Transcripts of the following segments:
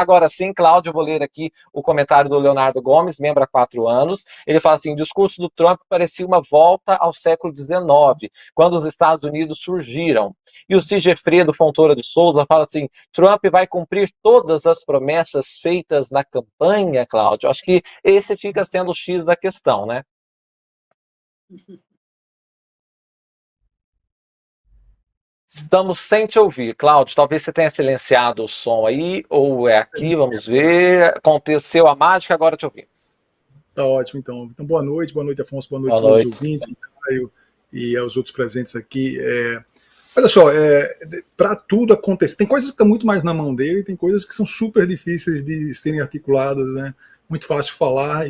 Agora sim, Cláudio, eu vou ler aqui o comentário do Leonardo Gomes, membro há 4 anos. Ele fala assim: o discurso do Trump parecia uma volta ao século XIX, quando os Estados Unidos surgiram. E o Sigefredo Fontoura de Souza fala assim: Trump vai cumprir todas as promessas feitas na campanha, Cláudio. Acho que esse fica sendo o X da questão, né? Estamos sem te ouvir, Cláudio. Talvez você tenha silenciado o som aí, ou é aqui, vamos ver. Aconteceu a mágica, agora te ouvimos. Tá ótimo, então. Então, boa noite, Afonso, boa noite a todos os ouvintes, Caio e aos outros presentes aqui. Olha só, para tudo acontecer, tem coisas que estão muito mais na mão dele, tem coisas que são super difíceis de serem articuladas, né? Muito fácil falar,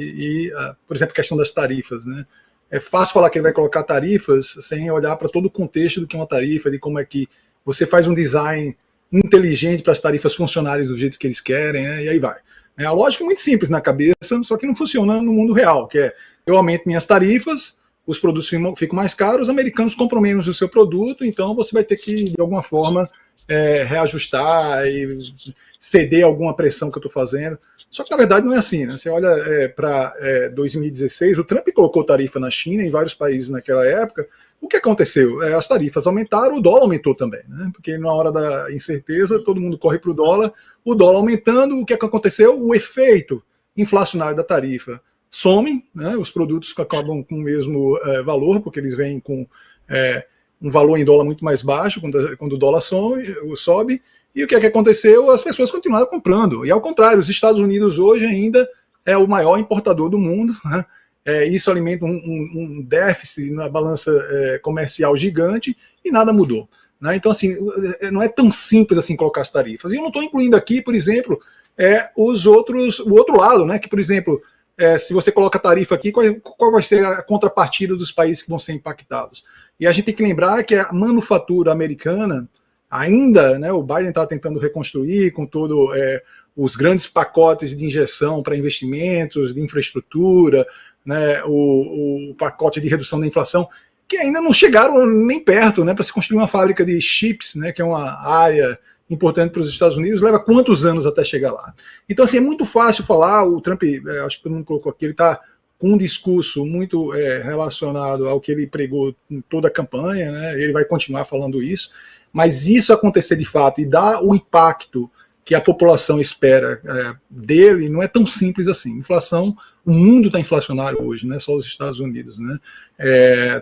por exemplo, a questão das tarifas, né? É fácil falar que ele vai colocar tarifas sem olhar para todo o contexto do que é uma tarifa, de como é que você faz um design inteligente para as tarifas funcionarem do jeito que eles querem, né? E aí vai. A lógica é muito simples na cabeça, só que não funciona no mundo real, que é: eu aumento minhas tarifas, os produtos ficam mais caros, os americanos compram menos do seu produto, então você vai ter que, de alguma forma, reajustar e ceder alguma pressão que eu estou fazendo. Só que, na verdade, não é assim, né? Você olha para 2016, o Trump colocou tarifa na China, em vários países naquela época. O que aconteceu? As tarifas aumentaram, o dólar aumentou também, né? Porque na hora da incerteza, todo mundo corre para o dólar aumentando, o que aconteceu? O efeito inflacionário da tarifa some, né? Os produtos acabam com o mesmo valor, porque eles vêm com um valor em dólar muito mais baixo quando o dólar sobe. E o que aconteceu? As pessoas continuaram comprando. E ao contrário, os Estados Unidos hoje ainda é o maior importador do mundo, né? Isso alimenta um déficit na balança comercial gigante e nada mudou, né? Então, assim, não é tão simples assim colocar as tarifas. E eu não estou incluindo aqui, por exemplo, o outro lado, né? Que, por exemplo, se você coloca tarifa aqui, qual vai ser a contrapartida dos países que vão ser impactados? E a gente tem que lembrar que a manufatura americana ainda, né, o Biden está tentando reconstruir com todo os grandes pacotes de injeção para investimentos, de infraestrutura, né, o pacote de redução da inflação, que ainda não chegaram nem perto, né, para se construir uma fábrica de chips, né, que é uma área importante para os Estados Unidos, leva quantos anos até chegar lá? Então, assim, é muito fácil falar, o Trump, acho que todo mundo colocou aqui, ele está com um discurso muito relacionado ao que ele pregou em toda a campanha, né, ele vai continuar falando isso, mas isso acontecer de fato e dar o impacto que a população espera dele não é tão simples assim. Inflação, o mundo está inflacionário hoje, não é só os Estados Unidos, né?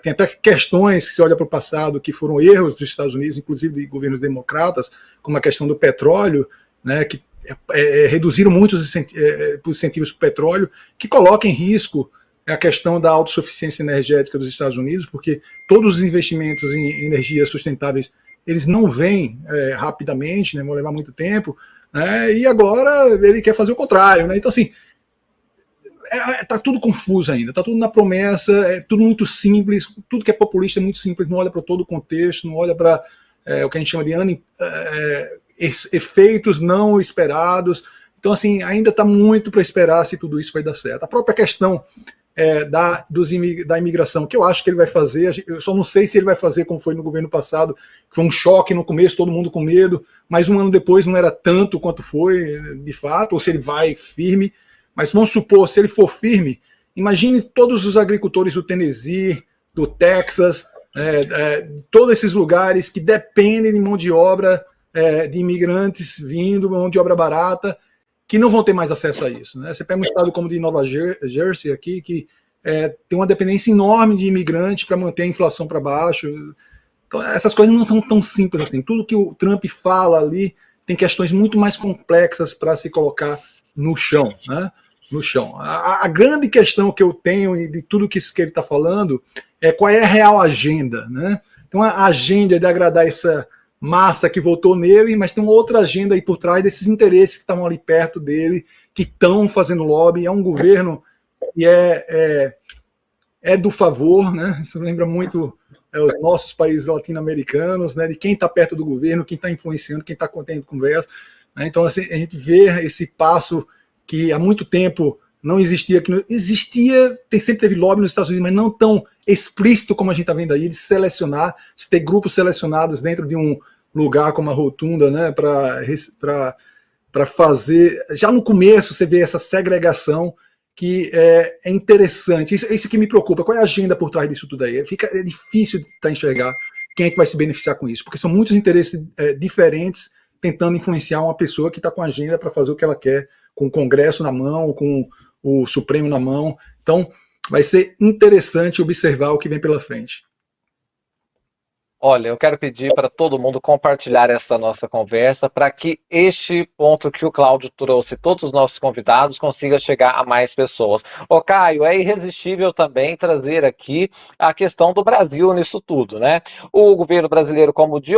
Tem até questões que se olha para o passado que foram erros dos Estados Unidos, inclusive de governos democratas, como a questão do petróleo, né, que reduziram muito os incentivos para o petróleo, que coloca em risco a questão da autossuficiência energética dos Estados Unidos, porque todos os investimentos em energias sustentáveis eles não vêm rapidamente, né, vão levar muito tempo, né, e agora ele quer fazer o contrário, né? Então, assim, está tudo confuso ainda, está tudo na promessa, é tudo muito simples, tudo que é populista é muito simples, não olha para todo o contexto, não olha para o que a gente chama de efeitos não esperados. Então, assim, ainda está muito para esperar se tudo isso vai dar certo. A própria questão da imigração, que eu acho que ele vai fazer, eu só não sei se ele vai fazer como foi no governo passado, que foi um choque no começo, todo mundo com medo, mas um ano depois não era tanto quanto foi, de fato, ou se ele vai firme. Mas vamos supor, se ele for firme, imagine todos os agricultores do Tennessee, do Texas, todos esses lugares que dependem de mão de obra, de imigrantes vindo, mão de obra barata, que não vão ter mais acesso a isso, né? Você pega um estado como de Nova Jersey aqui, que tem uma dependência enorme de imigrante para manter a inflação para baixo. Então, essas coisas não são tão simples assim. Tudo que o Trump fala ali tem questões muito mais complexas para se colocar no chão, né? No chão. A grande questão que eu tenho de tudo que ele está falando é qual é a real agenda, né? Então, a agenda é de agradar essa massa que votou nele, mas tem uma outra agenda aí por trás desses interesses que estavam ali perto dele, que estão fazendo lobby. É um governo que é do favor, né? Isso lembra muito os nossos países latino-americanos, né? De quem está perto do governo, quem está influenciando, quem está tendo conversa, né? Então, assim, a gente vê esse passo que há muito tempo não existia, sempre teve lobby nos Estados Unidos, mas não tão explícito como a gente está vendo aí, de selecionar, de ter grupos selecionados dentro de um lugar como a Rotunda, né, para para fazer. Já no começo você vê essa segregação que é interessante. Isso que me preocupa. Qual é a agenda por trás disso tudo aí? É difícil de enxergar quem é que vai se beneficiar com isso, porque são muitos interesses diferentes tentando influenciar uma pessoa que está com a agenda para fazer o que ela quer, com o Congresso na mão, com o Supremo na mão. Então, vai ser interessante observar o que vem pela frente. Olha, eu quero pedir para todo mundo compartilhar essa nossa conversa para que este ponto que o Cláudio trouxe, todos os nossos convidados, consiga chegar a mais pessoas. Ô, Caio, é irresistível também trazer aqui a questão do Brasil nisso tudo, né? O governo brasileiro, como de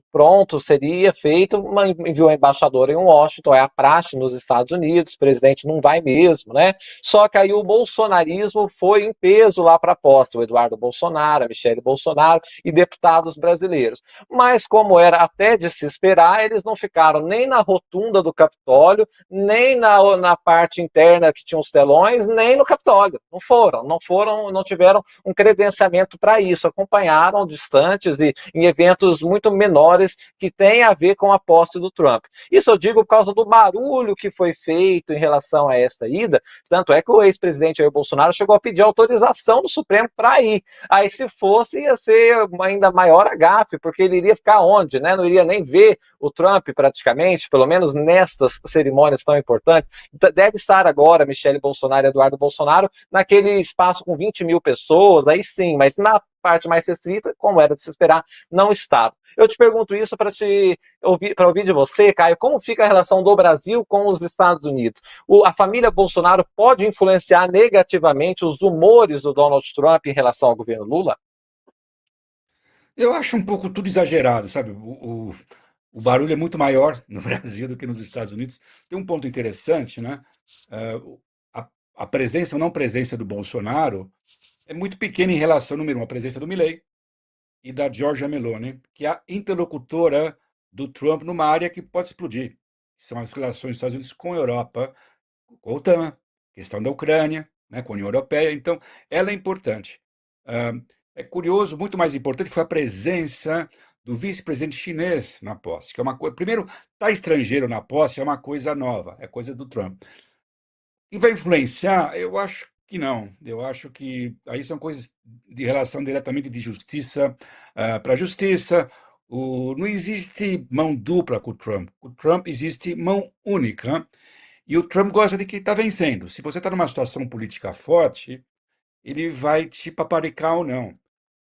pronto seria feito, enviou um embaixador em Washington, é a praxe nos Estados Unidos, o presidente não vai mesmo, né? Só que aí o bolsonarismo foi em peso lá para a posse, o Eduardo Bolsonaro, a Michele Bolsonaro e deputados brasileiros. Mas, como era até de se esperar, eles não ficaram nem na rotunda do Capitólio, nem na parte interna que tinha os telões, nem no Capitólio. Não tiveram um credenciamento para isso. Acompanharam distantes e em eventos muito menores que têm a ver com a posse do Trump. Isso eu digo por causa do barulho que foi feito em relação a essa ida. Tanto é que o ex-presidente Jair Bolsonaro chegou a pedir autorização do Supremo para ir. Aí, se fosse, ia ser ainda maior a gafe, porque ele iria ficar onde, né? Não iria nem ver o Trump praticamente, pelo menos nestas cerimônias tão importantes. Deve estar agora Michele Bolsonaro e Eduardo Bolsonaro naquele espaço com 20 mil pessoas, aí sim, mas na parte mais restrita, como era de se esperar, não estava. Eu te pergunto isso para ouvir de você, Caio, como fica a relação do Brasil com os Estados Unidos? A família Bolsonaro pode influenciar negativamente os humores do Donald Trump em relação ao governo Lula? Eu acho um pouco tudo exagerado, sabe? O barulho é muito maior no Brasil do que nos Estados Unidos. Tem um ponto interessante, né? A presença ou não presença do Bolsonaro é muito pequena em relação, número um, à presença do Milley e da Giorgia Meloni, que é a interlocutora do Trump numa área que pode explodir, que são as relações dos Estados Unidos com a Europa, com a OTAN, questão da Ucrânia, né, com a União Europeia. Então, ela é importante. É curioso, muito mais importante foi a presença do vice-presidente chinês na posse, que é uma coisa. Primeiro, estar estrangeiro na posse é uma coisa nova, é coisa do Trump. E vai influenciar? Eu acho que não. Eu acho que aí são coisas de relação diretamente de justiça para justiça. Não existe mão dupla com o Trump. Com o Trump existe mão única. E o Trump gosta de quem está vencendo. Se você está numa situação política forte, ele vai te paparicar ou não.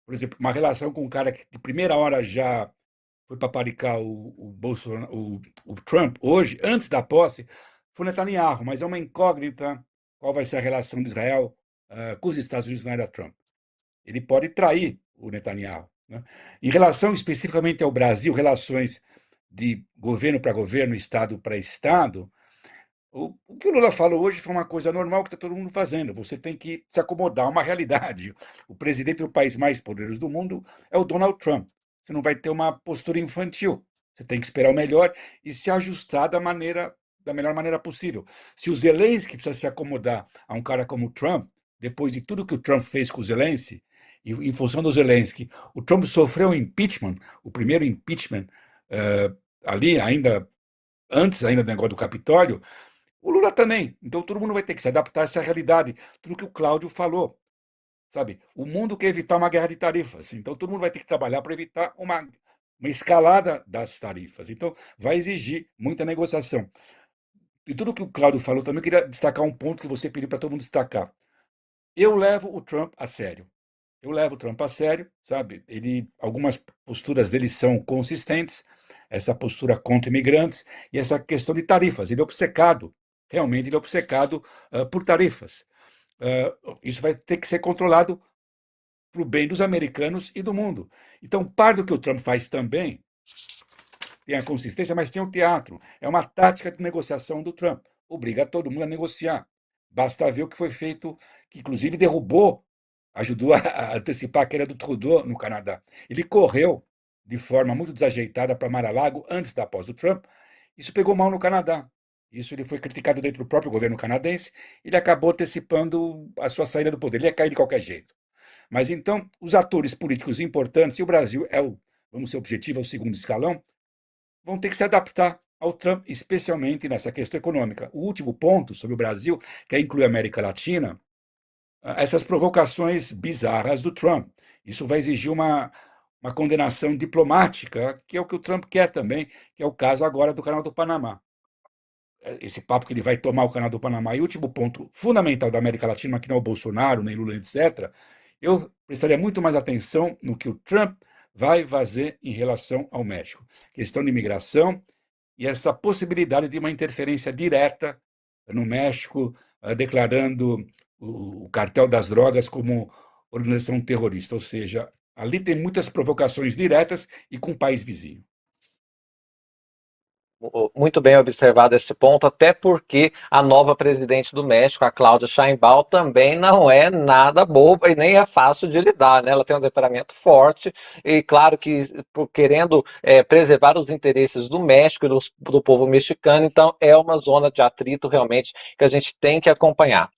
Por exemplo, uma relação com um cara que de primeira hora já foi paparicar o Trump hoje, antes da posse, foi Netanyahu, mas é uma incógnita qual vai ser a relação de Israel com os Estados Unidos na era Trump. Ele pode trair o Netanyahu, né? Em relação especificamente ao Brasil, relações de governo para governo, Estado para Estado, o que o Lula falou hoje foi uma coisa normal que está todo mundo fazendo. Você tem que se acomodar a uma realidade. O presidente do país mais poderoso do mundo é o Donald Trump. Você não vai ter uma postura infantil. Você tem que esperar o melhor e se ajustar da melhor maneira possível. Se o Zelensky precisa se acomodar a um cara como o Trump, depois de tudo que o Trump fez com o Zelensky, e em função do Zelensky, o Trump sofreu um impeachment, o primeiro impeachment ali, antes ainda do negócio do Capitólio, o Lula também. Então todo mundo vai ter que se adaptar a essa realidade. Tudo que o Cláudio falou, sabe? O mundo quer evitar uma guerra de tarifas. Então todo mundo vai ter que trabalhar para evitar uma escalada das tarifas. Então vai exigir muita negociação. E tudo que o Cláudio falou também, eu queria destacar um ponto que você pediu para todo mundo destacar. Eu levo o Trump a sério. Eu levo o Trump a sério, sabe? Algumas posturas dele são consistentes, essa postura contra imigrantes e essa questão de tarifas. Ele é obcecado, realmente ele é obcecado por tarifas. Isso vai ter que ser controlado para o bem dos americanos e do mundo. Então, parte do que o Trump faz também tem a consistência, mas tem o teatro. É uma tática de negociação do Trump. Obriga todo mundo a negociar. Basta ver o que foi feito, que inclusive ajudou a antecipar a queda do Trudeau no Canadá. Ele correu de forma muito desajeitada para Mar-a-Lago antes da posse do Trump. Isso pegou mal no Canadá. Isso ele foi criticado dentro do próprio governo canadense. Ele acabou antecipando a sua saída do poder. Ele ia cair de qualquer jeito. Mas então, os atores políticos importantes, e o Brasil vamos ser objetivo, é o segundo escalão, vão ter que se adaptar ao Trump, especialmente nessa questão econômica. O último ponto sobre o Brasil, que inclui a América Latina, essas provocações bizarras do Trump. Isso vai exigir uma condenação diplomática, que é o que o Trump quer também, que é o caso agora do Canal do Panamá. Esse papo que ele vai tomar o Canal do Panamá. E o último ponto fundamental da América Latina, que não é o Bolsonaro, nem Lula, etc., eu prestaria muito mais atenção no que o Trump vai fazer em relação ao México. Questão de imigração e essa possibilidade de uma interferência direta no México, declarando o cartel das drogas como organização terrorista. Ou seja, ali tem muitas provocações diretas e com o país vizinho. Muito bem observado esse ponto, até porque a nova presidente do México, a Cláudia Sheinbaum, também não é nada boba e nem é fácil de lidar, né? Ela tem um temperamento forte e, claro, que querendo preservar os interesses do México e do povo mexicano, então é uma zona de atrito realmente que a gente tem que acompanhar.